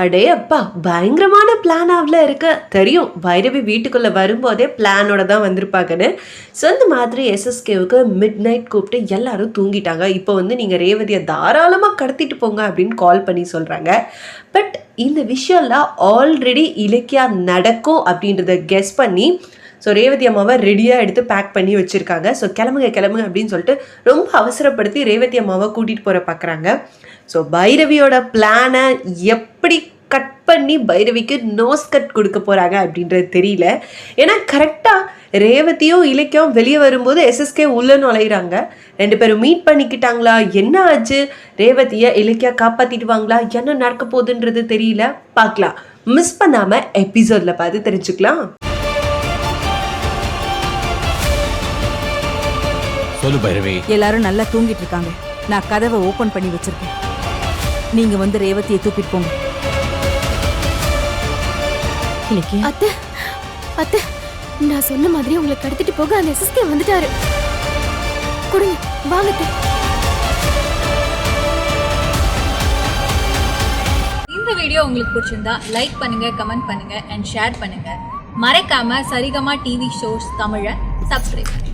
அடே அப்பா, பயங்கரமான பிளானாவில் இருக்க. தெரியும் பைரவி வீட்டுக்குள்ளே வரும்போதே பிளானோட தான் வந்திருப்பாங்கன்னு. ஸோ இந்த மாதிரி எஸ்எஸ்கேவுக்கு மிட் நைட் கூப்பிட்டு எல்லாரும் தூங்கிட்டாங்க. இப்போ நீங்கள் ரேவதியை தாராளமாக கடத்திட்டு போங்க அப்படின்னு கால் பண்ணி சொல்கிறாங்க. பட் இந்த விஷயம்லாம் ஆல்ரெடி இலக்கியா நடக்கும் அப்படின்றத கெஸ் பண்ணி ஸோ ரேவதி அம்மாவை ரெடியாக எடுத்து பேக் பண்ணி வச்சுருக்காங்க. ஸோ கிளம்புங்க அப்படின்னு சொல்லிட்டு ரொம்ப அவசரப்படுத்தி ரேவதி அம்மாவை கூட்டிகிட்டு போகிற பார்க்குறாங்க. ஸோ பைரவியோட பிளானை எப்படி கட் பண்ணி பைரவிக்கு நோஸ் கட் கொடுக்க போகிறாங்க அப்படின்றது தெரியல. ஏன்னா கரெக்டாக ரேவதியும் இலக்கியம் வெளியே வரும்போது எஸ்எஸ்கே உள்ள நுழையிறாங்க. 2 பேரும் மீட் பண்ணிக்கிட்டாங்களா, என்ன ஆச்சு, ரேவதியை இலக்கியா காப்பாற்றிடுவாங்களா, என்ன நடக்க போகுதுன்றது தெரியல. பார்க்கலாம், மிஸ் பண்ணாமல் எபிசோடில் பார்த்து தெரிஞ்சுக்கலாம். சொல்லு பைரவி. எல்லாரும் நல்லா தூங்கிட்டு இருக்காங்க. நான் கதவை ஓபன் பண்ணி வச்சிருக்கேன். நீங்க வந்து ரேவதியை தூக்கிட்டு போங்க. அத்தை அத்தை, நான் சொன்ன மாதிரி உங்களை கடத்திட்டு போக அந்த எஸ்எஸ்கே வந்துட்டாரு. கொடுங்க, வாங்க அத்தை. இந்த வீடியோ உங்களுக்கு பிடிச்சிருந்தா லைக் பண்ணுங்க, கமெண்ட் பண்ணுங்க அண்ட் ஷேர் பண்ணுங்க. மறக்காம சரிகமா டிவி ஷோஸ் தமிழை சப்ஸ்கிரைப் பண்ணுங்க.